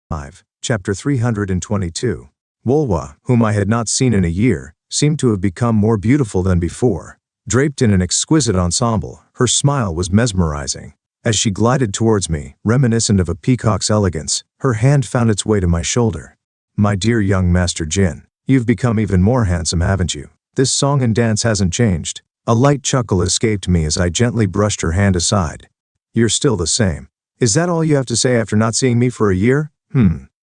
5. Chapter 322. Manwha, whom I had not seen in a year, seemed to have become more beautiful than before. Draped in an exquisite ensemble, her smile was mesmerizing. As she glided towards me, reminiscent of a peacock's elegance, her hand found its way to my shoulder. "My dear young Master Jin, you've become even more handsome, haven't you? This song and dance hasn't changed." A light chuckle escaped me as I gently brushed her hand aside. "You're still the same. Is that all you have to say after not seeing me for a year?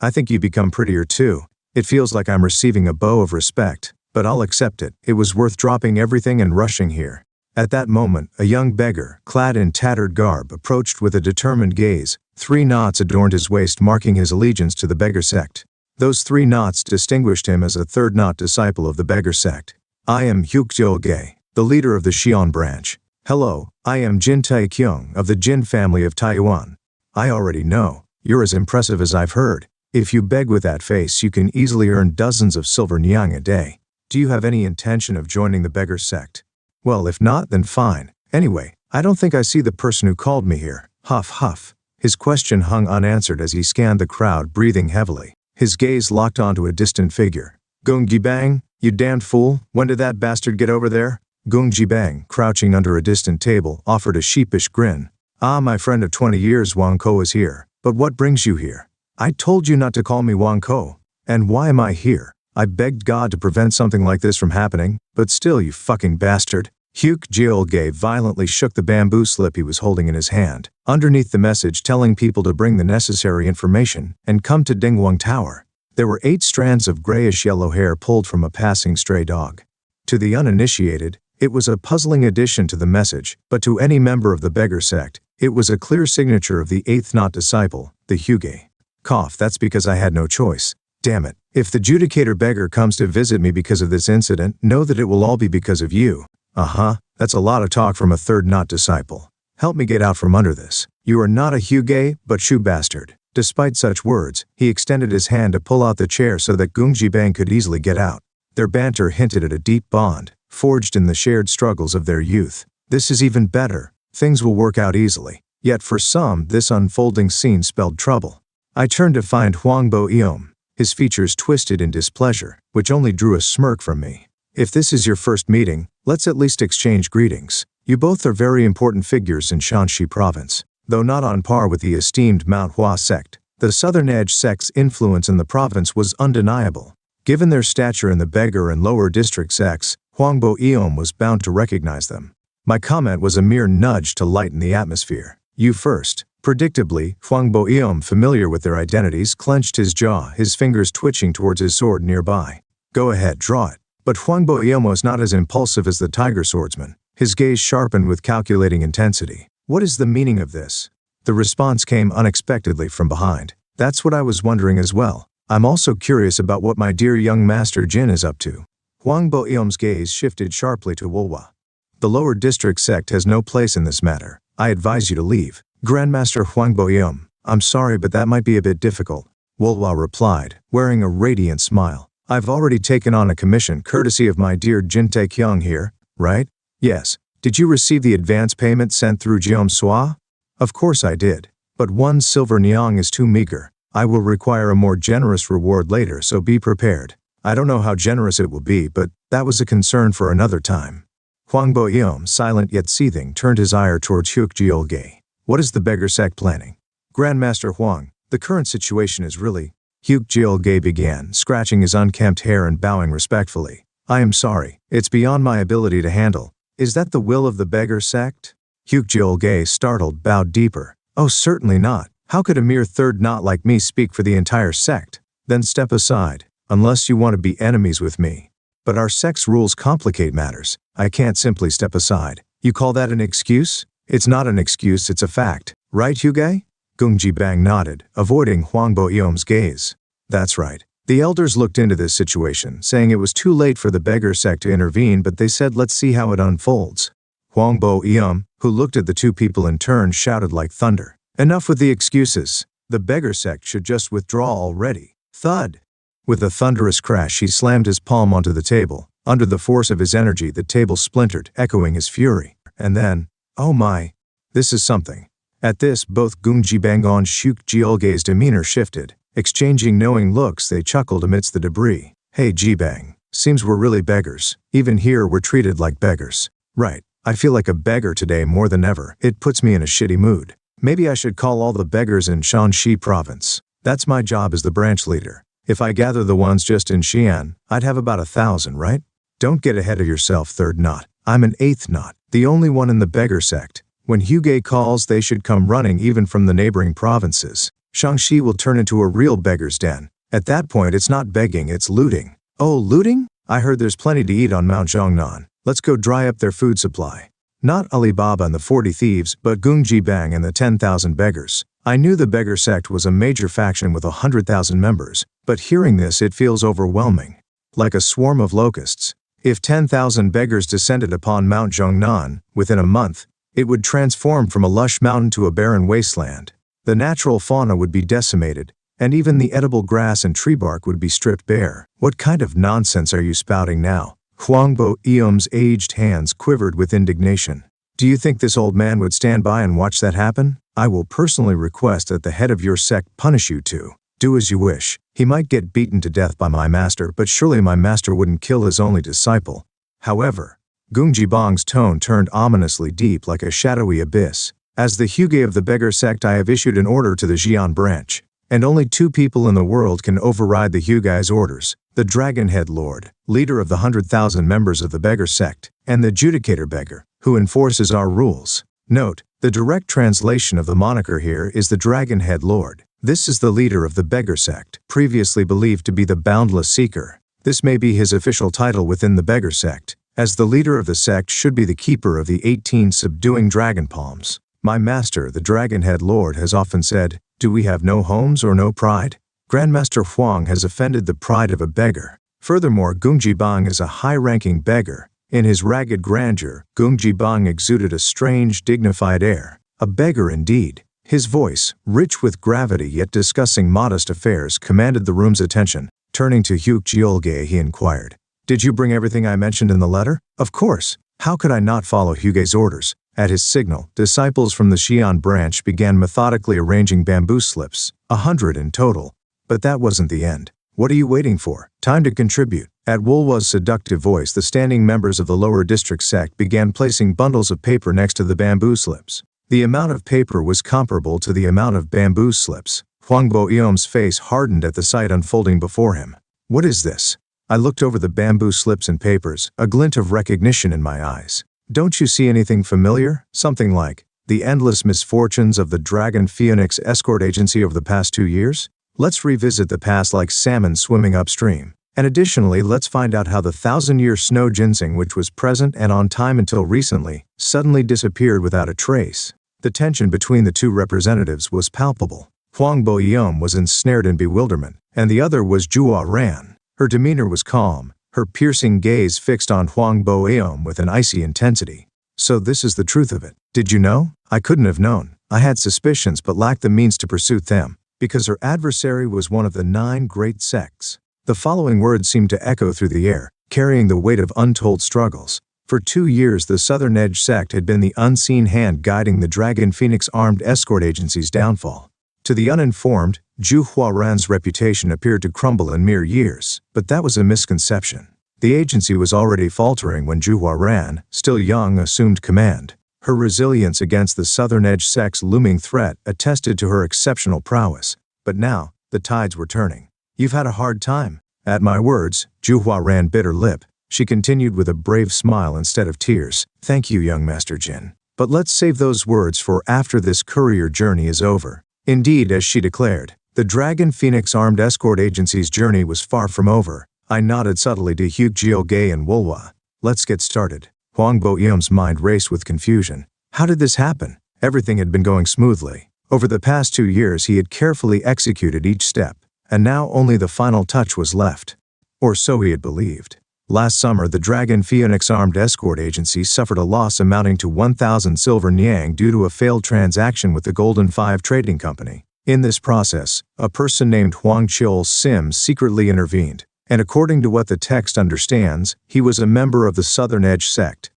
I think you've become prettier too. It feels like I'm receiving a bow of respect, but I'll accept it. It was worth dropping everything and rushing here." At that moment, a young beggar, clad in tattered garb, approached with a determined gaze. 3 knots adorned his waist, marking his allegiance to the beggar sect. Those 3 knots distinguished him as a third knot disciple of the beggar sect. "I am Hyuk-Jil-Ge, the leader of the Xian branch. Hello, I am Jin Taekyung of the Jin family of Taiwan. I already know. You're as impressive as I've heard. If you beg with that face, you can easily earn dozens of silver nyang a day. Do you have any intention of joining the beggar sect? Well, if not, then fine. Anyway, I don't think I see the person who called me here." Huff, huff. His question hung unanswered as he scanned the crowd, breathing heavily. His gaze locked onto a distant figure. "Gung Jibang, you damned fool, when did that bastard get over there?" Gung Jibang, crouching under a distant table, offered a sheepish grin. "Ah, my friend of 20 years, Wang Ko is here. But what brings you here?" "I told you not to call me Wang Ko. And why am I here? I begged God to prevent something like this from happening, but still, you fucking bastard." Hyuk-Jil-Ge violently shook the bamboo slip he was holding in his hand, underneath the message telling people to bring the necessary information and come to Dingwang Tower. There were 8 strands of grayish-yellow hair pulled from a passing stray dog. To the uninitiated, it was a puzzling addition to the message, but to any member of the beggar sect, it was a clear signature of the 8th knot disciple, the Hyuge. Cough, that's because I had no choice. Damn it. If the Judicator beggar comes to visit me because of this incident, know that it will all be because of you. That's a lot of talk from a 3rd knot disciple. Help me get out from under this. You are not a Hyuge, but shoe bastard. Despite such words, he extended his hand to pull out the chair so that Gung Jibang could easily get out. Their banter hinted at a deep bond, forged in the shared struggles of their youth. This is even better. Things will work out easily. Yet for some, this unfolding scene spelled trouble. I turned to find Huang Bo-eom, his features twisted in displeasure, which only drew a smirk from me. "If this is your first meeting, let's at least exchange greetings. You both are very important figures in Shanxi province. Though not on par with the esteemed manwha sect, the Southern Edge sect's influence in the province was undeniable. Given their stature in the beggar and lower district sects, Huang Bo-eom was bound to recognize them. My comment was a mere nudge to lighten the atmosphere. "You first." Predictably, Huang Bo-eom, familiar with their identities, clenched his jaw, his fingers twitching towards his sword nearby. "Go ahead, draw it." But Huang Bo-eom was not as impulsive as the tiger swordsman. His gaze sharpened with calculating intensity. "What is the meaning of this?" The response came unexpectedly from behind. "That's what I was wondering as well. I'm also curious about what my dear young Master Jin is up to." Huang Bo-eom's gaze shifted sharply to Manwha. "The lower district sect has no place in this matter. I advise you to leave." "Grandmaster Huang Bo-eom, I'm sorry, but that might be a bit difficult," Manwha replied, wearing a radiant smile. "I've already taken on a commission courtesy of my dear Jin Taekyung here, right?" "Yes. Did you receive the advance payment sent through Jiom Sua?" "Of course I did. But 1 silver nyang is too meager. I will require a more generous reward later, so be prepared." "I don't know how generous it will be, but that was a concern for another time." Huang Bo-eom, silent yet seething, turned his ire towards Hyuk-Jil-Ge. "What is the beggar sect planning?" "Grandmaster Huang, the current situation is really—" Hyuk-Jil-Ge began, scratching his unkempt hair and bowing respectfully. "I am sorry. It's beyond my ability to handle." "Is that the will of the beggar sect?" Hyuk-Jil-Ge, startled, bowed deeper. "Oh, certainly not. How could a mere 3rd knot like me speak for the entire sect?" "Then step aside, unless you want to be enemies with me." "But our sect's rules complicate matters. I can't simply step aside." "You call that an excuse?" "It's not an excuse, it's a fact. Right, Hyuge?" Gung Jibang nodded, avoiding Huang Bo-eom's gaze. "That's right. The elders looked into this situation, saying it was too late for the beggar sect to intervene, but they said let's see how it unfolds." Huang Bo-eom, who looked at the 2 people in turn, shouted like thunder. "Enough with the excuses. The beggar sect should just withdraw already." Thud! With a thunderous crash, he slammed his palm onto the table. Under the force of his energy, the table splintered, echoing his fury. And then, "Oh my! This is something." At this, both Gung Jibang and Hyuk-Jil-Ge's demeanor shifted. Exchanging knowing looks, they chuckled amidst the debris. Hey Jibang, seems we're really beggars. Even here we're treated like beggars. Right, I feel like a beggar today more than ever. It puts me in a shitty mood. Maybe I should call all the beggars in Shanxi province. That's my job as the branch leader. If I gather the ones just in Xi'an, I'd have about 1,000, right? Don't get ahead of yourself, third knot. I'm an eighth knot, the only one in the beggar sect. When Huge calls, they should come running even from the neighboring provinces. Shanxi will turn into a real beggar's den. At that point it's not begging, it's looting. Oh, looting? I heard there's plenty to eat on Mount Zhongnan. Let's go dry up their food supply. Not Alibaba and the 40 thieves, but Gung Jibang and the 10,000 beggars. I knew the beggar sect was a major faction with 100,000 members, but hearing this it feels overwhelming. Like a swarm of locusts. If 10,000 beggars descended upon Mount Zhongnan, within a month, it would transform from a lush mountain to a barren wasteland. The natural fauna would be decimated, and even the edible grass and tree bark would be stripped bare. What kind of nonsense are you spouting now? Huangbo Eom's aged hands quivered with indignation. Do you think this old man would stand by and watch that happen? I will personally request that the head of your sect punish you two. Do as you wish. He might get beaten to death by my master, but surely my master wouldn't kill his only disciple. However, Gung Jibang's tone turned ominously deep like a shadowy abyss. As the Huge of the beggar sect, I have issued an order to the Xi'an branch, and only 2 people in the world can override the Huge's orders: the Dragon-Head Lord, leader of the 100,000 members of the beggar sect, and the Judicator Beggar, who enforces our rules. Note, the direct translation of the moniker here is the Dragon-Head Lord. This is the leader of the beggar sect, previously believed to be the Boundless Seeker. This may be his official title within the beggar sect, as the leader of the sect should be the keeper of the 18 subduing dragon palms. My master, the Dragon-Head Lord, has often said, "Do we have no homes or no pride?" Grandmaster Huang has offended the pride of a beggar. Furthermore, Gung Jibang is a high-ranking beggar. In his ragged grandeur, Gung Jibang exuded a strange, dignified air. A beggar indeed. His voice, rich with gravity yet discussing modest affairs, commanded the room's attention. Turning to Huge Jiolge, he inquired, "Did you bring everything I mentioned in the letter?" "Of course. How could I not follow Huge's orders?" At his signal, disciples from the Xi'an branch began methodically arranging bamboo slips, 100 in total. But that wasn't the end. "What are you waiting for? Time to contribute." At Wulwa's seductive voice, the standing members of the lower district sect began placing bundles of paper next to the bamboo slips. The amount of paper was comparable to the amount of bamboo slips. Huangbo Eom's face hardened at the sight unfolding before him. "What is this?" I looked over the bamboo slips and papers, a glint of recognition in my eyes. "Don't you see anything familiar? Something like, the endless misfortunes of the Dragon Phoenix escort agency over the past 2 years? Let's revisit the past like salmon swimming upstream. And additionally, let's find out how the 1,000-year snow ginseng, which was present and on time until recently, suddenly disappeared without a trace." The tension between the two representatives was palpable. Huangbo Eom was ensnared in bewilderment, and the other was Zhuo Ran. Her demeanor was calm, her piercing gaze fixed on Huangbo Eom with an icy intensity. "So this is the truth of it. Did you know?" "I couldn't have known. I had suspicions but lacked the means to pursue them, because her adversary was one of the 9 great sects." The following words seemed to echo through the air, carrying the weight of untold struggles. For 2 years the Southern Edge sect had been the unseen hand guiding the Dragon Phoenix armed escort agency's downfall. To the uninformed, Zhu Huaran's reputation appeared to crumble in mere years, but that was a misconception. The agency was already faltering when Zhu Huaran, still young, assumed command. Her resilience against the Southern Edge sect's looming threat attested to her exceptional prowess. But now, the tides were turning. "You've had a hard time." At my words, Zhu Huaran bit her lip. She continued with a brave smile instead of tears, "Thank you, young Master Jin. But let's save those words for after this courier journey is over." Indeed, as she declared, the Dragon Phoenix armed escort agency's journey was far from over. I nodded subtly to Huge Jiolge and Wulwa. "Let's get started." Huangbo Eom's mind raced with confusion. How did this happen? Everything had been going smoothly. Over the past 2 years he had carefully executed each step, and now only the final touch was left. Or so he had believed. Last summer, the Dragon Phoenix armed escort agency suffered a loss amounting to 1,000 silver niang due to a failed transaction with the Golden 5 Trading Company. In this process, a person named Huang Chil Sim secretly intervened, and according to what the text understands, he was a member of the Southern Edge sect.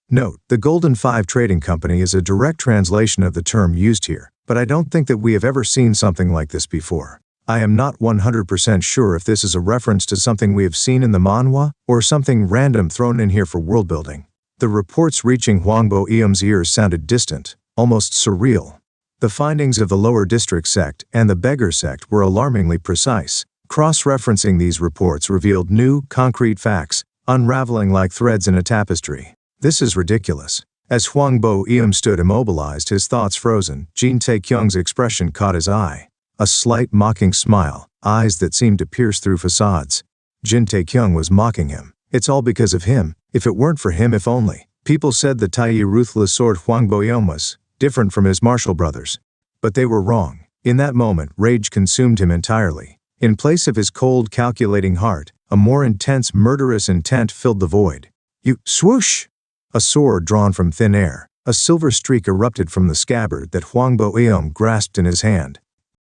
Note, the Golden 5 Trading Company is a direct translation of the term used here, but I don't think that we have ever seen something like this before. I am not 100% sure if this is a reference to something we have seen in the manhwa, or something random thrown in here for world building. The reports reaching Hwangbo Eum's ears sounded distant, almost surreal. The findings of the lower district sect and the beggar sect were alarmingly precise. Cross-referencing these reports revealed new, concrete facts, unraveling like threads in a tapestry. This is ridiculous. As Hwangbo Eum stood immobilized, his thoughts frozen, Jin Taekyung's expression caught his eye. A slight mocking smile, eyes that seemed to pierce through facades. Jin Taekyung was mocking him. It's all because of him. If it weren't for him, if only. People said the Taiyi ruthless sword Hwangbo Eum was different from his martial brothers. But they were wrong. In that moment, rage consumed him entirely. In place of his cold, calculating heart, a more intense, murderous intent filled the void. You, swoosh! A sword drawn from thin air. A silver streak erupted from the scabbard that Hwangbo Eum grasped in his hand.